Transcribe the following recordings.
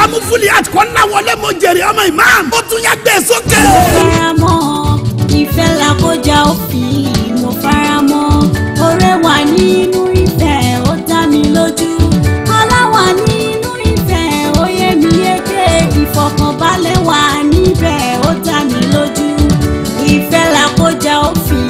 Amúfúlì àtikọ́lá wọlé mo jèrè ọmọ imam ó tún yá gbé sókè. mo faramọ́ ìfẹ́ làkọjá òfin mo faramọ́ ọ̀rẹ́ wà nínú ìfẹ́ ó dá mi lójú ọlá wà nínú ìfẹ́ ó yé mi yéké ìfọ̀kànbalẹ̀ wà níbẹ̀ ó dá mi lójú ìfẹ́ làkọjá òfin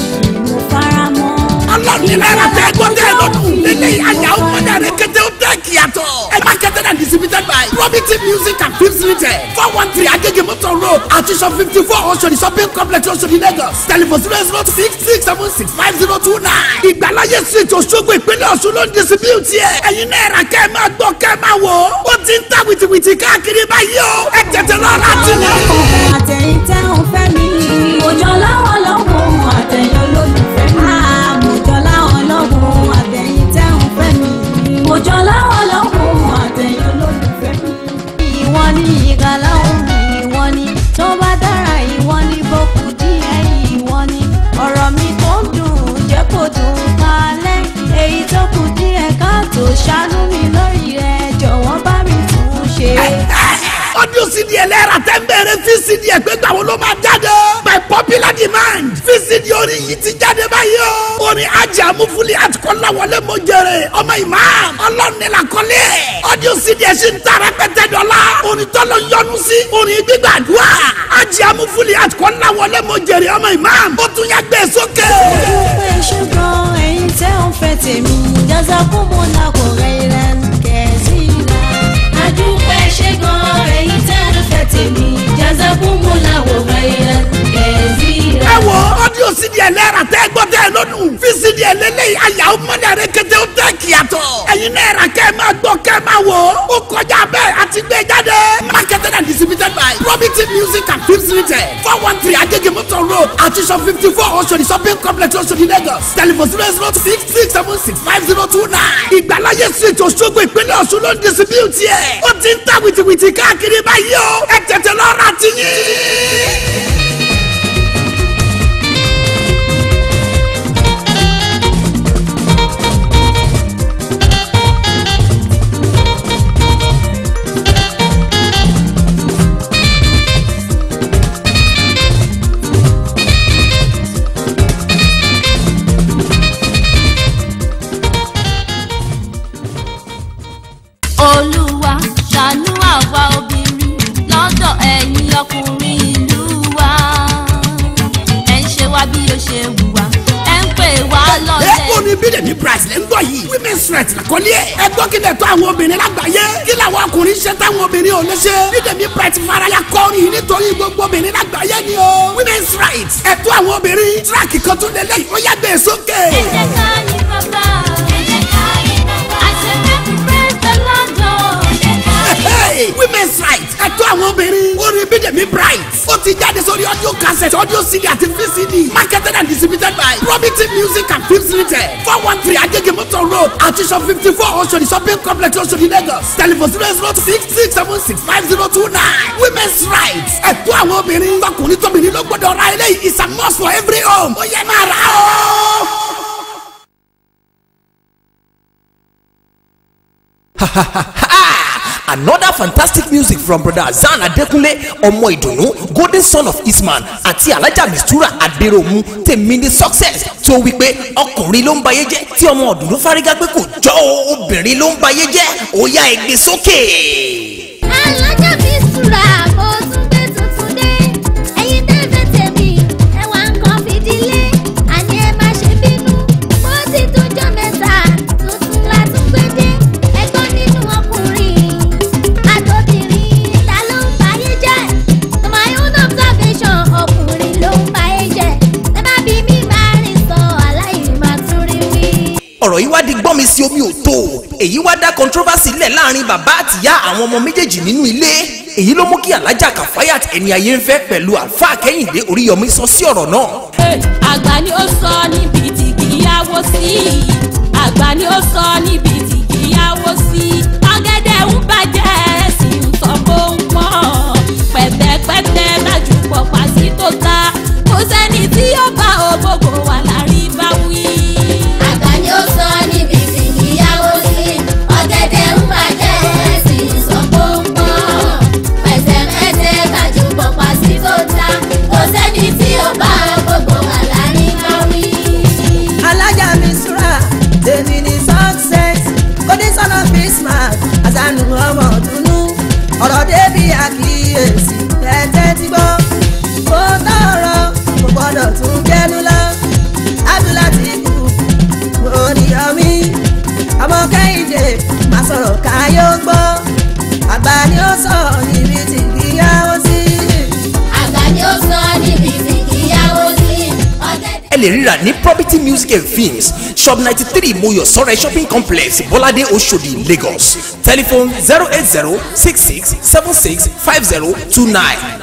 mo faramọ́. ọlọ́run náírà tẹ́ gbọ́dọ̀ lọ́dún nílé àyà ó mọ̀dà rẹ̀ kété ó tẹ́ kíyàtọ̀. Marketed and distributed by Robinson Music and Films Limited. 413 Agege Motor Road, Artisan 54, Oshodi Shopping Complex, Oshodi, Lagos. Telephone 00667650029. Ìgbàláyé street Òṣogbo ìpínlẹ̀ Ọ̀ṣun ló ń distribute yẹ. Ẹ̀yin náírà kẹ́ ẹ máa gbọ́ kẹ́ ẹ máa wò. Ó ti ń ta wìtìwìtì káàkiri báyìí o. Ẹ tètè lọ láti ní. àtẹ̀yìntẹ́ ò fẹ́ mi òjò láwọn lọ́wọ́ àtẹ̀yìn olólùfẹ́ mi. àmọ̀jọ́ láwọn lọ́wọ́ àtẹ̀yìntẹ́ ò fẹ́ mi òjò láwọn lọ́wọ́ àtẹ̀yìn olólùfẹ́ mi. ìwọ ni ìgbàlá òun ìwọ ni tó bá dára ìwọ ni bókù díẹ̀ ìwọ ni ọ̀rọ̀ mi tó ń dùn jẹ́ kó dùn kalẹ̀ èyí tó kù díẹ̀ káàtó ṣàánú mi lórí rẹ̀ jọ̀wọ́ bá mi tún ṣe. Audio CD ẹlẹ́ra tẹ́ ń bẹ̀rẹ̀ fi CD ẹgbẹ́ gbà wọ́n ló máa jáde. By popular demand fi CD orin yìí ti jáde báyìí o. Orin Ajé Amúfúlì àtikọ́lá wọlé mo jèrè ọmọ imam ọlọ́run ní la kọ́lé. Audio CD ẹ̀ ṣì ń ta rẹpẹtẹ dọ́là. Orin tọ́lọ̀ yọnu sí orin gbígbàdúrà. Ajé Amúfúlì àtikọ́lá wọlé mo jèrè ọmọ imam ó tún yá gbé sókè. Adúpẹ́ ṣùgbọ́n ẹ̀yin tẹ́ ń fẹ́ tèmi jazakumullahu khairan kaseera. Adúpẹ́ ṣùgbọ́n ẹ̀yin tẹ́ ń fẹ́ tèmi jazakumullahu khairan kaseera. Ẹ wo audio CD ẹlẹ́ra tẹ́ gbọ́ tẹ́ lónìí. Fi CD ẹlẹ́lẹ́yìn àyà ó mọ́lẹ̀ rẹ̀ kété ó tẹ́ kíyàtọ̀. Ẹ̀yin náírà kẹ́ ẹ máa gbọ́ kẹ́ ẹ máa wò. Ó kọjá bẹ́ẹ̀ àti gbé jáde. Marketed and distributed by Robinson Music and Films Limited. 413 Agege Motor Road, Artisan 54, Oshodi Shopping Complex, Oshodi, Lagos. Telephone 00667650029. Ìgbàláyé street Òṣogbo ìpínlẹ̀ Ọ̀ṣun ló ń distribute yẹ. Ó ti ń ta wìtìwìtì káàkiri báyìí o. Ẹ tètè lọ ra tiyín. Olúwa ṣàánú àwa obìnrin lọ́dọ̀ ẹ̀yin ọkùnrin ìlú wa. Ẹ ń ṣe wá bí ó ṣe wù wá, ẹ ń pè wá lọ́lẹ̀. Ẹ kò ní Bídèmí Price lẹ́ ń gbọ́ yìí. Women's rights làkọ́lé ẹ̀. Ẹ gbọ́ kí lè tó àwọn obìnrin lágbàáyé. Kí làwọn ọkùnrin ṣe táwọn obìnrin ò lè ṣe. Bídèmí Price faraya kọrin yìí nítorí gbogbo obìnrin lágbàáyé ni o. Women's rights ẹ̀tọ́ àwọn obìnrin. Tíráàkì kan tún lè lẹ́yìn ó yá gbé sókè. Ẹ jẹ́ ká yìn bàbá. Ẹ jẹ́ ká yìn bàbá. I say make we praise the Lord o. Ẹ jẹ́ ká yìn bàbá. Women's rights ẹ̀tọ́ àwọn obìnrin. Orin Bídèmí Price. Ó ti jáde sórí audio cassette, audio CD àti VCD. Marketed and distributed by Robinson Music and Films Limited. 413 Agege Motor Road, Artisan 54, Oshodi Shopping Complex, Oshodi, Lagos. Telephone 00667650029. Women's rights ẹ̀tọ́ àwọn obìnrin. Tọkùnrin tóbìnrin ló gbọ́dọ̀ ra eléyìí. It's a must for every home. Ó yẹ máa rà ó. Another fantastic music from brother Azan Adekunle ọmọ ìdùnnú golden son of Isman àti Alhaja Mistura Aderomu tèmi ní success tó wípé ọkùnrin ló ń bayé jẹ́ tí ọmọ ọ̀dùnnú fárígá pé kò jọ obìnrin ló ń bayé jẹ́ ó yá ẹ gbé sókè. Alhaja Mistura mo tún gbé tuntun dé ẹ̀yin tẹ́ fẹ́ tèmi ẹ wá nǹkan fìdílé àní ẹ má ṣe bínú bó ti tún jọ mẹ́ta tuntun la tún gbé dé ẹ̀gbọ́n nínú ọkùnrin àtòbìnrin di gbọ́mi sí omi ò tó èyí wá dá controversy lẹ̀ láàrin bàbá àtìyá àwọn ọmọ méjèèjì nínú ilé èyí ló mú kí alájà Kafayat ẹni ayé ń fẹ́ pẹ̀lú àlùfáà Kẹ́hìndé Oríyọmí sọ sí ọ̀rọ̀ náà. àgbà ni ó sọ níbi tí kìíyàwó sí àgbà ni ó sọ níbi tí kìíyàwó sí ọ̀gẹ̀dẹ̀ ń bàjẹ́ sí ń sọ bó ń pọ́n pẹ̀tẹ́pẹ́tẹ́ lájú pọ̀ pàṣí tó ta kò sẹ́ni tí yóò bá ògbógbò wà lárí bá wí. àgbà ni ó sọ níbi tí kìíyàwó sí ọ̀gẹ̀dẹ̀ ń bàjẹ́ sí ń sọ bó ń pọ́n pẹ̀tẹ́pẹ́tẹ́ lájú pọ̀ pàṣí tó ta kò sẹ́ni tí yóò bá ògbógbò wà lárí bá wí. alájà Mistura tèmi ní success golden son of Bismarck àṣàánú ọmọ ọdúnú ọ̀rọ̀ débi àkíyèsí tẹ́tẹ́ tí gbọ́ kó tọrọ kò gbọ́dọ̀ tún jẹ́nu lọ Abdullahi Oríyọmí ọmọ Kẹ́hìndé máa sọ̀rọ̀ káyọ̀ gbọ́ àgbà ni ó sọ níbi tí kìíyàwó sí. àgbà ni ó sọ níbi tí kìíyàwó sí. ẹ lè ríra ní Property Music and Films shop 93 Moyosore shopping complex Bolade Oshodi Lagos telephone 08066765029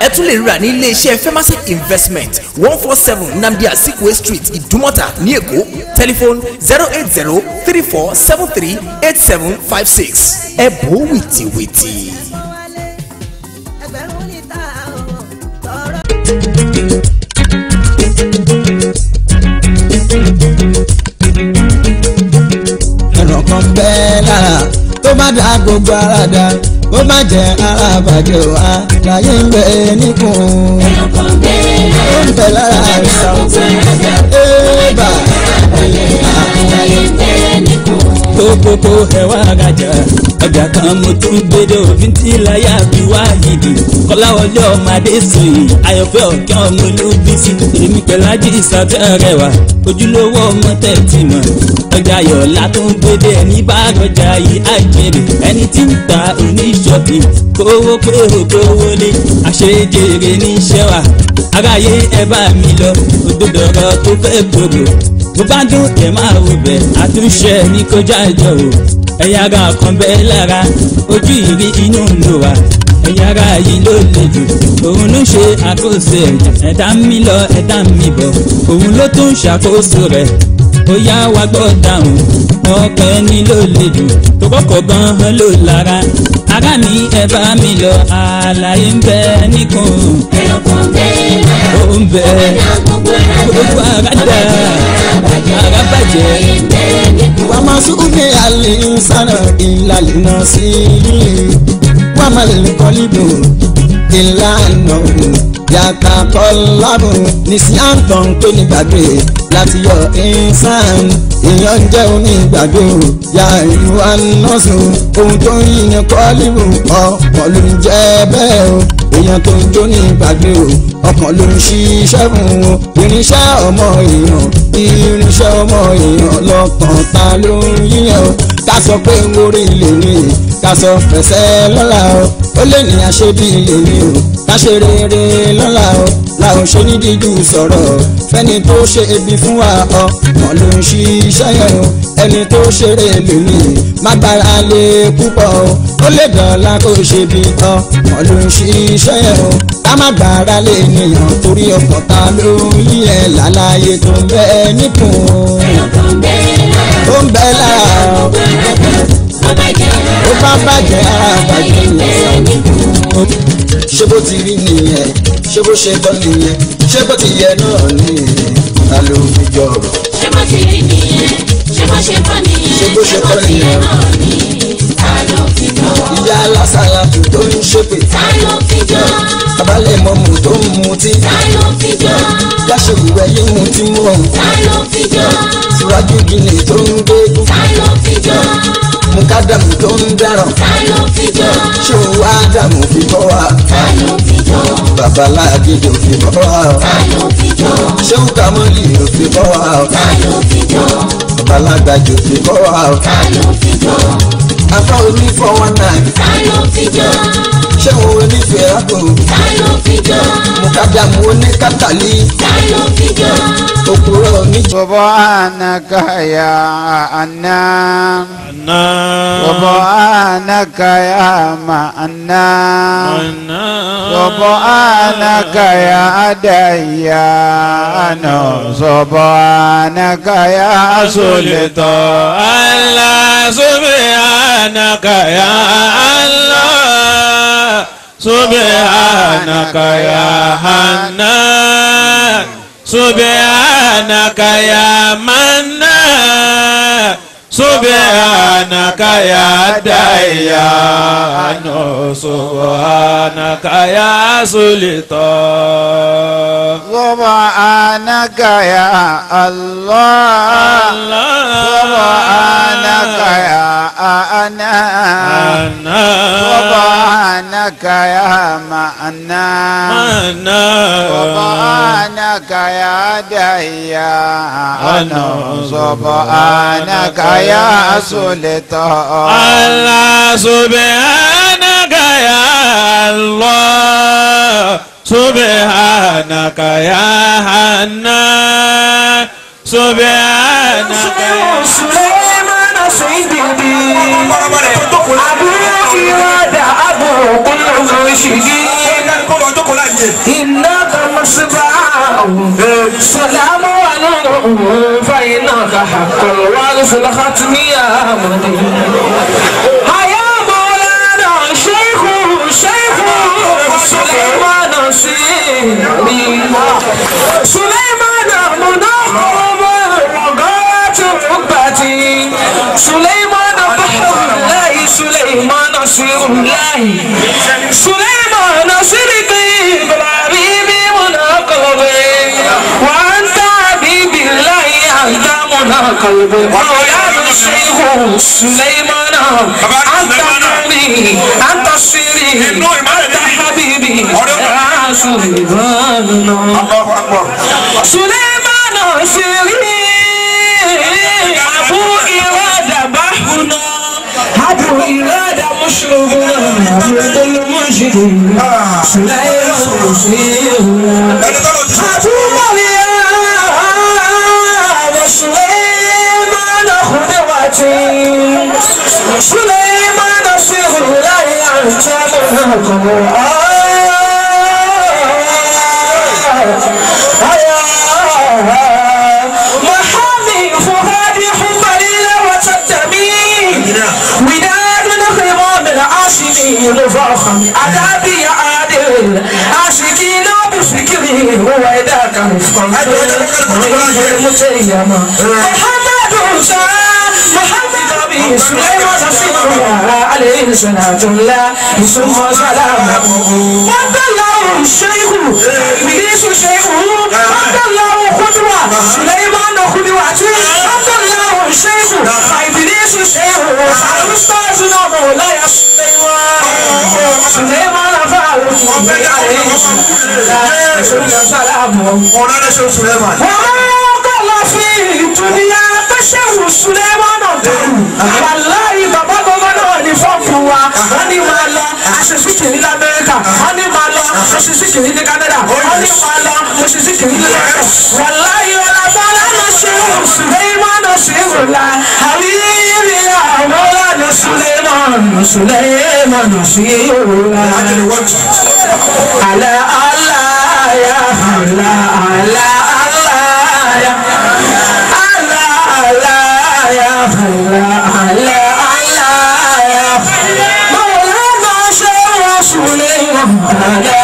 ẹ tún lè ríra ní iléeṣẹ́ Pharmacy Investment 147 Nnamdi Azikiwe Street Ìdúmọ̀tà ní Èkó telephone 08034738756 ẹ bò wìtìwìtì. ẹgbẹ̀rún níta tọrọ. ẹ̀rọ kan bẹ́ẹ̀ lára tó bá dá gbogbo ara dá ó má jẹ́ ara bàjẹ́ wá láyé ń bẹ níkùn. ẹ̀rọ kan bẹ́ẹ̀ lára ó ń bẹ lára àìsàn ẹ̀ẹ́bà láyé ń bẹ níkùn. kókókó ẹ̀wà àgàjà ọjà kan mo tún gbédè òfin tí láyà bí wá yìí kọ́láwọlé ọmọdé sòyè ayọ̀fẹ́ ọ̀kẹ́ ọmọ olúbísí èmi pẹ̀lú ají ìsàtẹ́ rẹwà ojúlówó ọmọ tẹ̀tì mọ̀ ọjà ayọ̀lá tó ń gbédè ẹni bá rọjà yìí àjèrè ẹni tí ń ta oníṣọ́bì kówó pé òkòwò lé àṣejèrè níṣẹ́ wa aráyé ẹ bá mi lọ òdodo ọ̀rọ̀ tó fẹ́ gbogbo bó bá dún ẹ máa wò bẹ́ẹ̀ àtúnṣe ní kọjá ìjọ o ẹ̀yà ara kan bẹ́ẹ̀ lára ojú ìrí inú ń lò wá ẹ̀yà ara yìí ló le jù òun ló ṣe àkóso ẹ̀dá mi lọ ẹ̀dá mi bọ̀ òun ló tún ṣàkóso rẹ̀ ó yá wa gbọ́ dáhùn ọkàn ẹni ló le jù tó kọ́kọ́ gan-an ló lára ara mi ẹ bá mi lọ àlàyé ń bẹ níkùn ẹ̀rọ kan bẹ́ẹ̀ lára ó ń bẹ gbogbo ara dá ara bàjẹ́. wàá máa sún ní àlè sànà ìlàlẹ̀ náà sí i wàá máa lè kọ́ líbò ìlànà yàtà kọlábù nìsíàntàn tó nígbàgbé láti yọ ìsàn èèyàn jẹ́ onígbàgbé ya ìlú anọ́sùn ohun tó ń yí ni kọ́líbù ọkàn ló ń jẹ́ bẹ́ẹ̀ o èèyàn tó ń jó nígbàgbé o ọkàn ló ń ṣiṣẹ́ fún o irinṣẹ́ ọmọ èèyàn irinṣẹ́ ọmọ èèyàn lọ́kàn ta ló ń yíyan o ká sọ pé orí ilé ni ká sọ fẹsẹ̀ lọ́la o ó lè ní aṣebi ilé ni o ká ṣe rere lọ́la o la ò ṣe ní dídú sọ̀rọ̀ fẹ́ni tó ṣe ebi fún wa ọkàn ló ń ṣiṣẹ́ yẹn o ẹni tó ṣeré lónìí má gbára lé púpọ̀ o ó lè dọ̀la kó ṣe bí ọkàn ló ń ṣiṣẹ́ yẹn o ká má gbára lé ènìyàn torí ọkàn ta ló ń yí ẹ lálàyé tó ń bẹ nípò ó ń bẹ lára ó bá bàjẹ́ ara bàjẹ́ ṣé bó ti rí nìyẹn ṣé bó ṣe tọ́ nìyẹn ṣé bó ti yẹ náà nìyẹn ta ló fi jọ. ṣé bó ti rí nìyẹn ṣé bó ṣe tọ́ nìyẹn ṣé bó ṣe tọ́ nìyẹn náà ni ta ló fi jọ. ìyá alásàlátù tó ń ṣépè ta ló fi jọ. abalẹ̀ mọ́mù tó ń mutí ta ló fi jọ. yáṣẹ́wùwẹ̀ yín mutí mú ọ. ta ló fi jọ. síwájú gíní tó ń gbé. ta ló fi jọ. mukadamu tó ń dáràn. ta ló fi jọ. ṣé o wá dàmú fi bọ́ wa. ta ló fi jọ. babaláàgídò fi bọ́ wa. ta ló fi jọ. ṣé o kàmọ́lì ò fi bọ́ wa. ta ló fi jọ. babalágbàjò fi bọ́ wa. ta ló fi jọ. afọ oní 419. ta ló fi jọ. ṣẹ́wọ̀n onífẹ̀ẹ́ àgọ́. Táyọ̀ fíjọ́. Mùkádàmù oníkátàlí. Táyọ̀ fíjọ́. Òkúrọ̀ mi. Subhanaka ya Anam. Subhanaka ya Ma'anam. Subhanaka ya Dayyanu. Subhanaka ya Sultan. Allah subhanaka ya Allah. Subhanaka ya Hannan. Subhanaka ya Mannan. Subhanaka ya Dayyanu. Subhanaka ya Sultan. Subhanaka ya Allah. Subhanaka ya Anan. Subhanaka ya Ma'anan. Subhanaka ya Dayyanu. Subhanaka ya Sultan. Allah subhanaka ya Allah. Subhanaka ya Hannan. Subhanaka ya Sulaiman sayyidi Abu Irada Abu Qulshidi innaka masba'u salamu alaykum fa innaka haqqul warith al-khatmiya haya maulana shaykhu Sulaiman sayyidi Sulaiman munaqab وقات ركبتي سليمان بحر الله سليمان سير الله سليمان سرقي بالحبيبي مناقبي وانت حبيبي الله انت مناقبي ويا الشيخ سليمان انت نوري انت سيري انت حبيبي يا سليمان الله اكبر سليمان سيري أبو إرادة بحنا أبو إرادة مشربنا عبد المجد سليمان أبو مريم سليمان خدوتي سليمان صغر لا يعتمد فخم أدابي عادل عاشقين بفكري هو ذاك رفقا المسيمة محمد محمد أبي سليمان عليه صلاة الله ثم سلامه وعد الله الشيخ إبليس الشيخ وعد الله قدوة سليمان قدوة وعد الله الشيخ إبليس الشيخ أستاذنا مولاي سليمان فاروق عليه السلام مولانا شيخ سليمان وقال في الدنيا بشر سليمان والله بابا بابا نفوفوا أني مالا أشوفك إلى أمريكا أني مالا أشوفك إلى كندا أني مالا أشوفك إلى والله ولا مالا شيخ سليمان شيخ الله حبيبي يا مولانا سليمان سليمان شيخ الله على الله يا الله على الله يا الله يا الله على الله يا مولانا شيخ سليمان على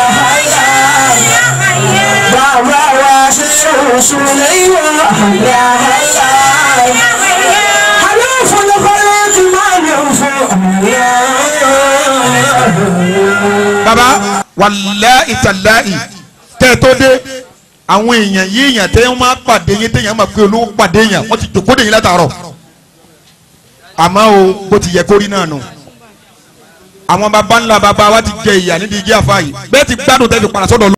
بابا وشيخ سليمان على حلوف الخلق ما ينفع baba wàláì tàláì tẹ́ tó dé àwọn èèyàn yìí èèyàn tẹ́ wọ́n máa pàdé yín téèyàn máa pé olówó pàdé yàn wọ́n ti jòkó dé yín látàárọ̀ àmọ́ o bó ti yẹ kórí náà nù àwọn baba ńlá baba wa ti jẹ ìyà nídìí igi àfa yìí bẹ́ẹ̀ ti gbádùn tẹ́ fi padà sọ́dọ̀